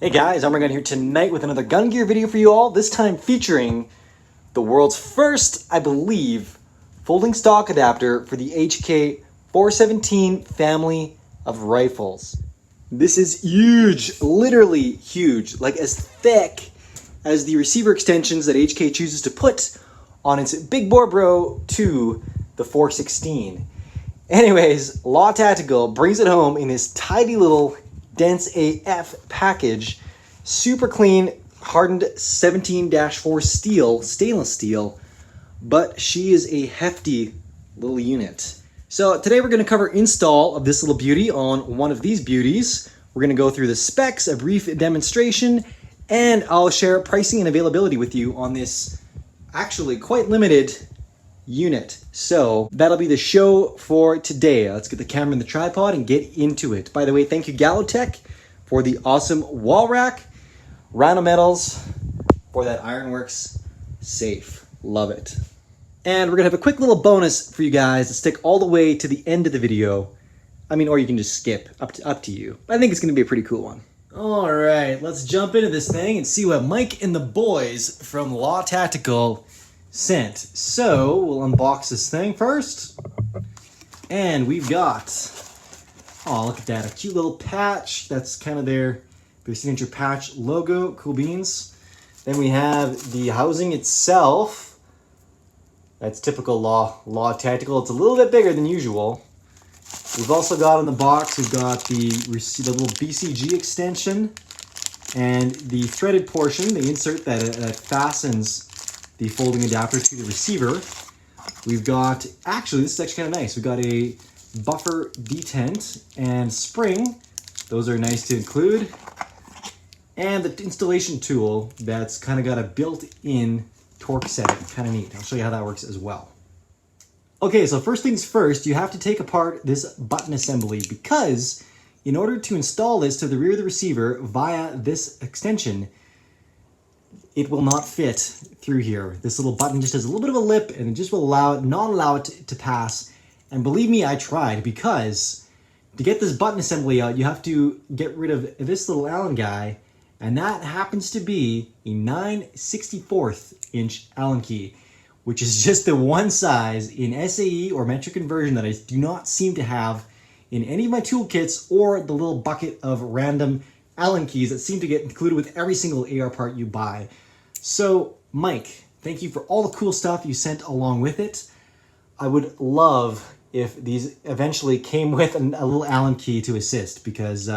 Hey guys, Arm&Gun here tonight with another gun gear video for you all, this time featuring the world's first, I believe, folding stock adapter for the HK417 family of rifles. This is huge, literally huge, like as thick as the receiver extensions that HK chooses to put on its big bore bro to the 416. Anyways, Law Tactical brings it home in this tidy little dense AF package, super clean, hardened 17-4 steel, stainless steel, but she is a hefty little unit. So today we're going to cover install of this little beauty on one of these beauties. We're going to go through the specs, a brief demonstration, and I'll share pricing and availability with you on this actually quite limited unit. So that'll be the show for today. Let's get the camera in the tripod and get into it. By the way, thank you Galotech for the awesome wall rack, Rhino Metals for that Ironworks safe. Love it. And we're gonna have a quick little bonus for you guys to stick all the way to the end of the video. I mean, or you can just skip, up to you. I think it's gonna be a pretty cool one. All right, let's jump into this thing and see what Mike and the boys from Law Tactical sent. So we'll unbox this thing first, and we've got, oh look at that, a cute little patch. That's kind of their signature patch logo. Cool beans. Then we have the housing itself. That's typical Law Tactical. It's a little bit bigger than usual. We've also got in the box, we've got the little BCG extension and the threaded portion, the insert that fastens the folding adapter to the receiver. We've got, actually, this is actually kind of nice. We've got a buffer detent and spring. Those are nice to include. And the installation tool that's kind of got a built-in torque setting. Kind of neat. I'll show you how that works as well. Okay, so first things first, you have to take apart this button assembly because in order to install this to the rear of the receiver via this extension, it will not fit through here. This little button just has a little bit of a lip and it just will not allow it to pass. And believe me, I tried, because to get this button assembly out, you have to get rid of this little Allen guy, and that happens to be a 9/64 inch Allen key, which is just the one size in SAE or metric conversion that I do not seem to have in any of my toolkits or the little bucket of random Allen keys that seem to get included with every single AR part you buy. So, Mike, thank you for all the cool stuff you sent along with it. I would love if these eventually came with a little Allen key to assist, because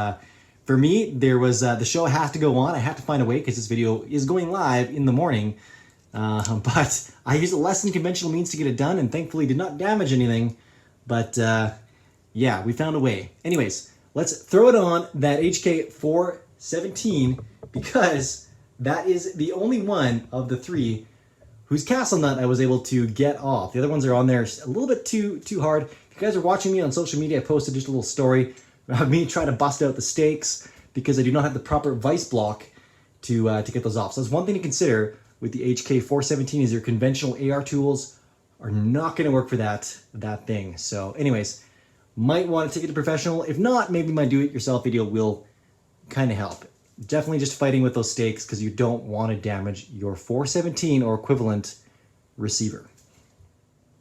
for me, there was the show has to go on. I have to find a way, because this video is going live in the morning. But I used a less than conventional means to get it done, and thankfully did not damage anything. But yeah, we found a way. Anyways, let's throw it on that HK417, because that is the only one of the three whose castle nut I was able to get off. The other ones are on there a little bit too hard. If you guys are watching me on social media, I posted just a little story about me trying to bust out the stakes because I do not have the proper vice block to get those off. So that's one thing to consider with the HK417, is your conventional AR tools are not going to work for that thing. So anyways, might want to take it to professional. If not, maybe my do-it-yourself video will kind of help. Definitely just fighting with those stakes, because you don't want to damage your 417 or equivalent receiver.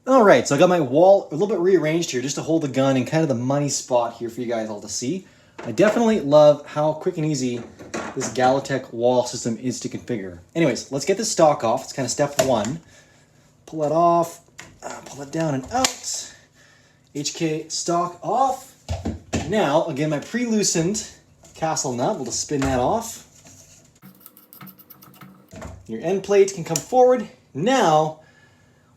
All right, so I got my wall a little bit rearranged here just to hold the gun in kind of the money spot here for you guys all to see. I definitely love how quick and easy this Galotech wall system is to configure. Anyways, let's get this stock off. It's kind of step one. Pull that off, pull it down and out. HK stock off. Now, again, my pre-loosened castle nut, we'll just spin that off. Your end plate can come forward. Now,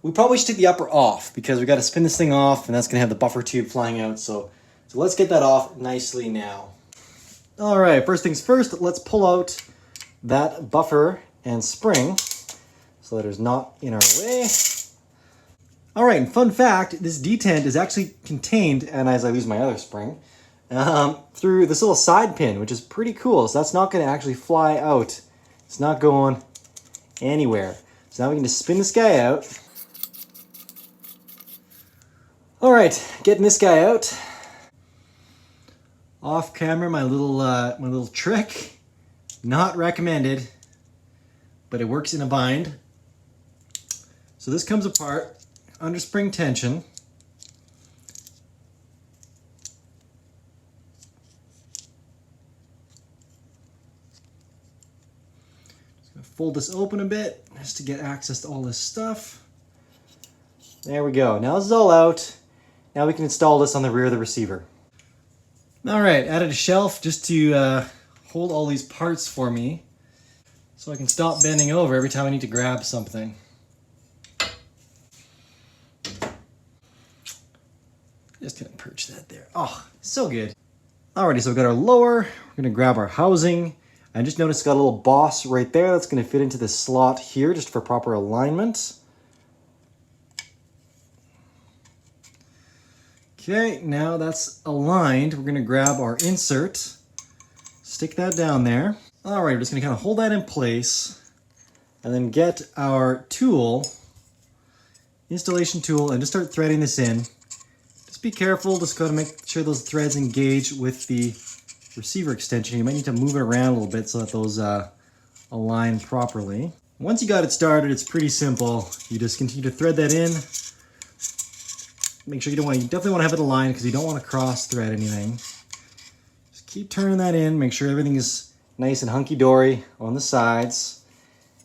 we probably should take the upper off, because we got to spin this thing off, and that's going to have the buffer tube flying out. So let's get that off nicely now. All right, first things first, let's pull out that buffer and spring so that it's not in our way. All right, and fun fact, this detent is actually contained, and as I lose my other spring, through this little side pin, which is pretty cool. So that's not going to actually fly out. It's not going anywhere. So now we can just spin this guy out. All right, getting this guy out. Off camera, my little trick. Not recommended, but it works in a bind. So this comes apart under spring tension. Just gonna fold this open a bit just to get access to all this stuff. There we go. Now this is all out. Now we can install this on the rear of the receiver. All right, added a shelf just to hold all these parts for me so I can stop bending over every time I need to grab something. Just gonna perch that there. Oh, so good. Alrighty, so we've got our lower. We're gonna grab our housing. I just noticed it's got a little boss right there that's gonna fit into this slot here just for proper alignment. Okay, now that's aligned. We're gonna grab our insert, stick that down there. All right, we're just gonna kind of hold that in place and then get our tool, installation tool, and just start threading this in. Just be careful, just gotta make sure those threads engage with the receiver extension. You might need to move it around a little bit so that those align properly. Once you got it started, it's pretty simple. You just continue to thread that in. Make sure you definitely want to have it aligned because you don't want to cross thread anything. Just keep turning that in, make sure everything is nice and hunky-dory on the sides.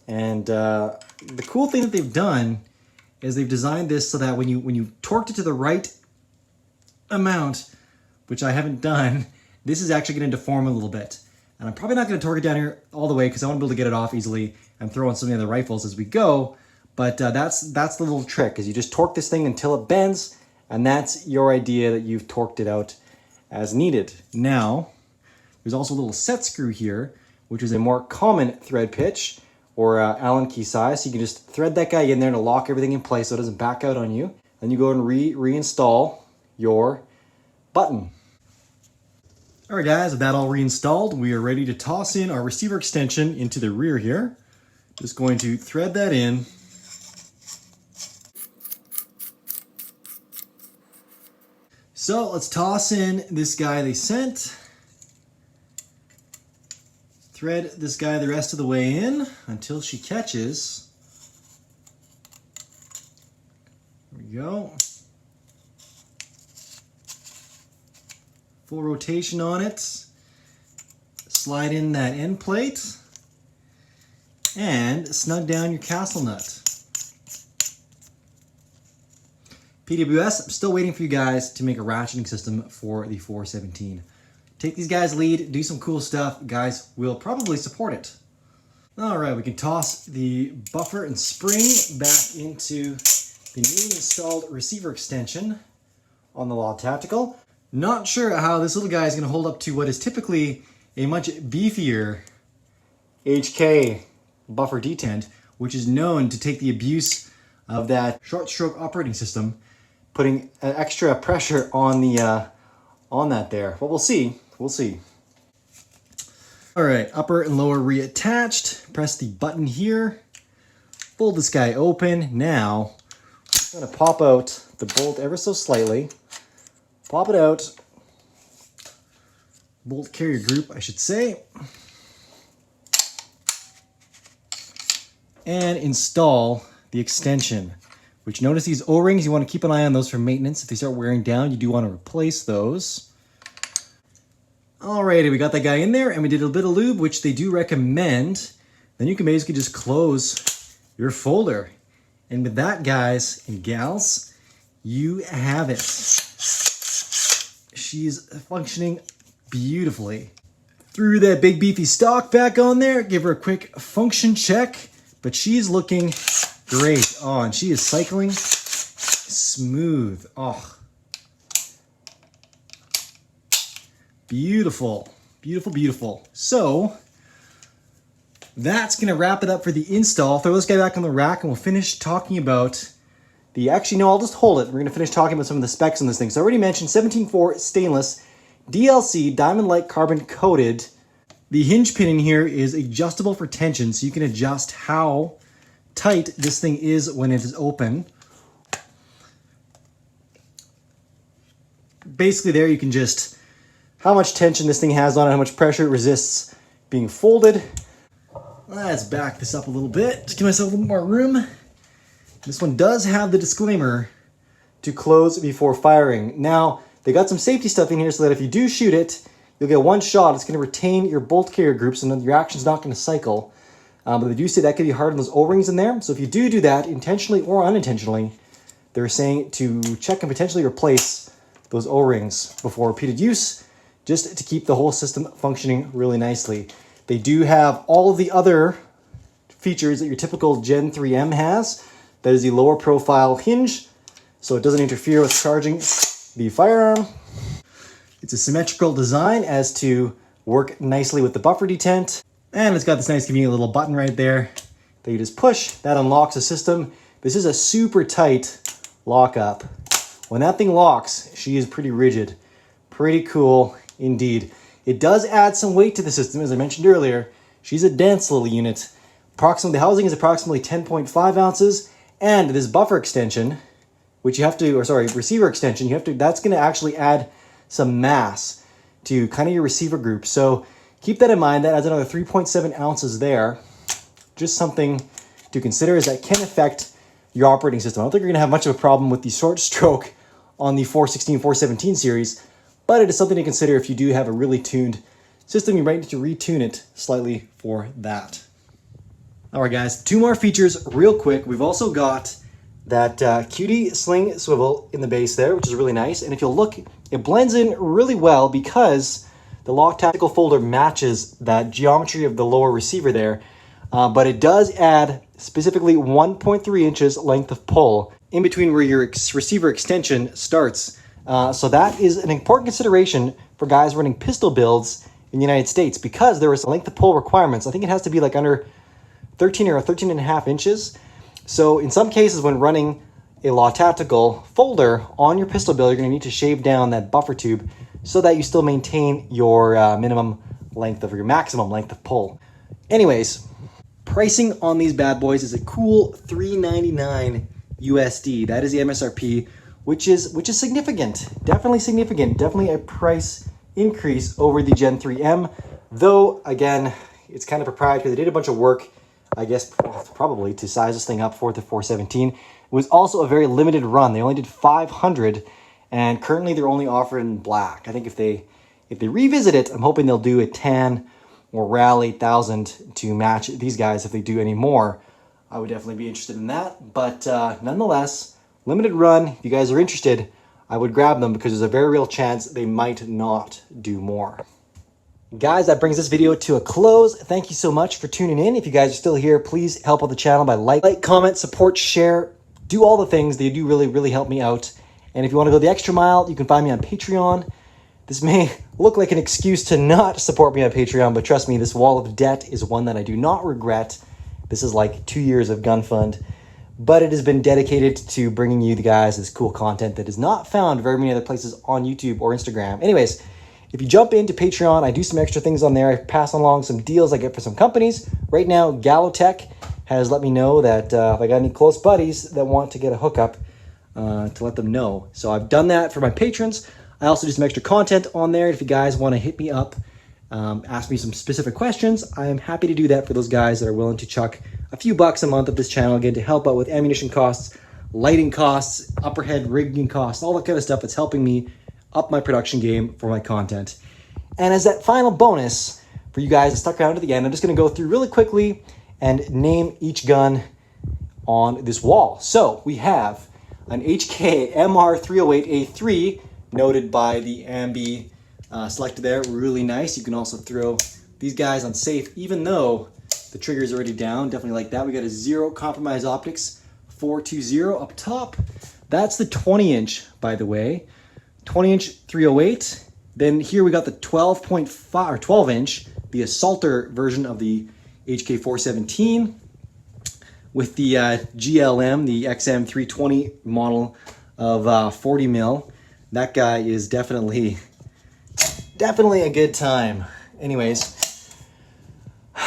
And the cool thing that they've done is they've designed this so that when you torqued it to the right amount, which I haven't done, this is actually going to deform a little bit. And I'm probably not going to torque it down here all the way because I want to be able to get it off easily and throw on some of the other rifles as we go. But that's the little trick, is you just torque this thing until it bends. And that's your idea that you've torqued it out as needed. Now, there's also a little set screw here, which is a more common thread pitch or Allen key size. So you can just thread that guy in there to lock everything in place so it doesn't back out on you. Then you go and reinstall your button. All right, guys, with that all reinstalled, we are ready to toss in our receiver extension into the rear here. Just going to thread that in. So let's toss in this guy they sent. Thread this guy the rest of the way in until she catches. There we go. Full rotation on it. Slide in that end plate. And snug down your castle nut. PWS, I'm still waiting for you guys to make a ratcheting system for the 417. Take these guys' lead, do some cool stuff. Guys will probably support it. All right, we can toss the buffer and spring back into the newly installed receiver extension on the Law Tactical. Not sure how this little guy is going to hold up to what is typically a much beefier HK buffer detent, which is known to take the abuse of that short stroke operating system, putting an extra pressure on the on that there. But we'll see. We'll see. All right, upper and lower reattached. Press the button here. Fold this guy open. Now, I'm just gonna pop out the bolt ever so slightly. Pop it out. Bolt carrier group, I should say. And install the extension. Which, notice these O-rings, you want to keep an eye on those for maintenance. If they start wearing down, you do want to replace those. Alrighty, we got that guy in there and we did a bit of lube, which they do recommend. Then you can basically just close your folder. And with that, guys and gals, you have it. She's functioning beautifully. Threw that big beefy stock back on there, give her a quick function check, but she's looking great. Oh, and she is cycling smooth. Oh, beautiful, beautiful, beautiful. So that's gonna wrap it up for the install. Throw this guy back on the rack and we'll finish talking about the, actually no, I'll just hold it. We're gonna finish talking about some of the specs on this thing. So I already mentioned 17.4 stainless, DLC, diamond-like carbon coated. The hinge pin in here is adjustable for tension, so you can adjust how tight this thing is when it is open. Basically there you can just, how much tension this thing has on it, how much pressure it resists being folded. Let's back this up a little bit. Just give myself a little more room. This one does have the disclaimer to close before firing. Now, they got some safety stuff in here so that if you do shoot it, you'll get one shot. It's going to retain your bolt carrier group, so your action's not going to cycle. But they do say that could be hard on those O-rings in there. So if you do that, intentionally or unintentionally, they're saying to check and potentially replace those O-rings before repeated use, just to keep the whole system functioning really nicely. They do have all of the other features that your typical Gen 3M has. That is the lower profile hinge, so it doesn't interfere with charging the firearm. It's a symmetrical design as to work nicely with the buffer detent. And it's got this nice convenient little button right there that you just push. That unlocks the system. This is a super tight lockup. When that thing locks, she is pretty rigid. Pretty cool indeed. It does add some weight to the system, as I mentioned earlier. She's a dense little unit. The housing is approximately 10.5 ounces. And this buffer extension, which you have to, receiver extension, that's going to actually add some mass to kind of your receiver group. So keep that in mind. That adds another 3.7 ounces there. Just something to consider, as that can affect your operating system. I don't think you're going to have much of a problem with the short stroke on the 416, 417 series, but it is something to consider if you do have a really tuned system. You might need to retune it slightly for that. All right, guys, 2 more features real quick. We've also got that QD sling swivel in the base there, which is really nice. And if you'll look, it blends in really well because the Lock Tactical folder matches that geometry of the lower receiver there. But it does add specifically 1.3 inches length of pull in between where your receiver extension starts. So that is an important consideration for guys running pistol builds in the United States, because there is length of pull requirements. I think it has to be like under 13 or 13 and a half inches. So in some cases, when running a Lock Tactical folder on your pistol build, you're going to need to shave down that buffer tube so that you still maintain your minimum length of, or your maximum length of pull. Anyways, pricing on these bad boys is a cool $399 USD. That is the MSRP, which is significant. Definitely significant. Definitely a price increase over the Gen 3M. Though, again, it's kind of proprietary. They did a bunch of work, I guess, probably to size this thing up for the 417. It was also a very limited run. They only did 500, and currently they're only offered in black. I think if they revisit it, I'm hoping they'll do a tan or RAL 8000 to match these guys. If they do any more, I would definitely be interested in that. But nonetheless, limited run. If you guys are interested, I would grab them, because there's a very real chance they might not do more. Guys, that brings this video to a close. Thank you so much for tuning in. If you guys are still here, please help out the channel by like, comment, support, share, do all the things. They do really, really help me out. And if you want to go the extra mile, you can find me on Patreon. This may look like an excuse to not support me on Patreon, but trust me, this wall of debt is one that I do not regret. This is like 2 years of gun fund, but it has been dedicated to bringing you the guys this cool content that is not found very many other places on YouTube or Instagram. Anyways, if you jump into Patreon, I do some extra things on there. I pass along some deals I get for some companies. Right now, Gallotech has let me know that if I got any close buddies that want to get a hookup, to let them know. So I've done that for my patrons. I also do some extra content on there. If you guys want to hit me up, ask me some specific questions, I am happy to do that for those guys that are willing to chuck a few bucks a month of this channel, again, to help out with ammunition costs, lighting costs, upper head rigging costs, all that kind of stuff that's helping me up my production game for my content. And as that final bonus for you guys that stuck around to the end, I'm just going to go through really quickly and name each gun on this wall. So we have an HK MR308A3, noted by the Ambi selected there, really nice. You can also throw these guys on safe, even though the trigger is already down. Definitely like that. We got a Zero Compromise Optics 420 up top. That's the 20-inch, by the way. 20-inch 308. Then here we got the 12.5 or 12-inch, the Assaulter version of the HK 417 with the GLM, the XM 320 model of 40 mil. That guy is definitely a good time. Anyways,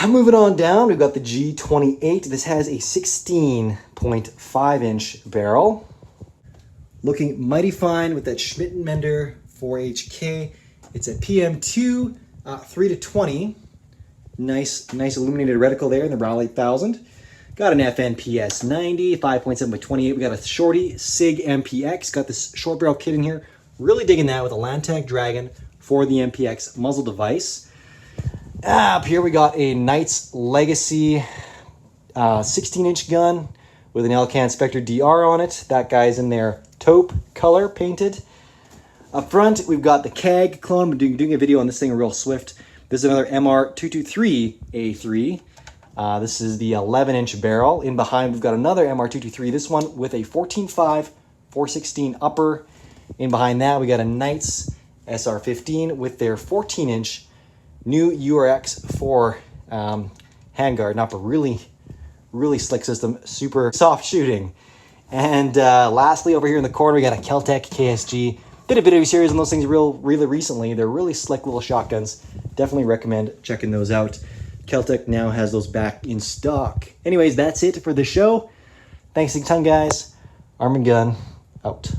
moving on down, we've got the G28. This has a 16.5-inch barrel. Looking mighty fine with that Schmidt & Mender 4HK. It's a PM2 3 to 20. Nice illuminated reticle there in the Raleigh 8000. Got an FNPS 90, 5.7 by 28. We got a shorty SIG MPX. Got this short barrel kit in here. Really digging that with a Landtag Dragon for the MPX muzzle device. Up here we got a Knights Legacy 16-inch gun with an Elcan Spectre DR on it. That guy's in their taupe color painted. Up front, we've got the CAG clone. I'm doing a video on this thing real swift. This is another MR223A3. This is the 11-inch barrel. In behind, we've got another MR223. This one with a 14.5, 416 upper. In behind that, we got a Knights SR15 with their 14-inch new URX4 handguard. Not a really slick system, super soft shooting. And lastly, over here in the corner, we got a Keltec KSG. Did a video series on those things really recently. They're really slick little shotguns. Definitely recommend checking those out. Keltec now has those back in stock. Anyways, that's it for the show. Thanks a ton, guys. Arm and Gun, out.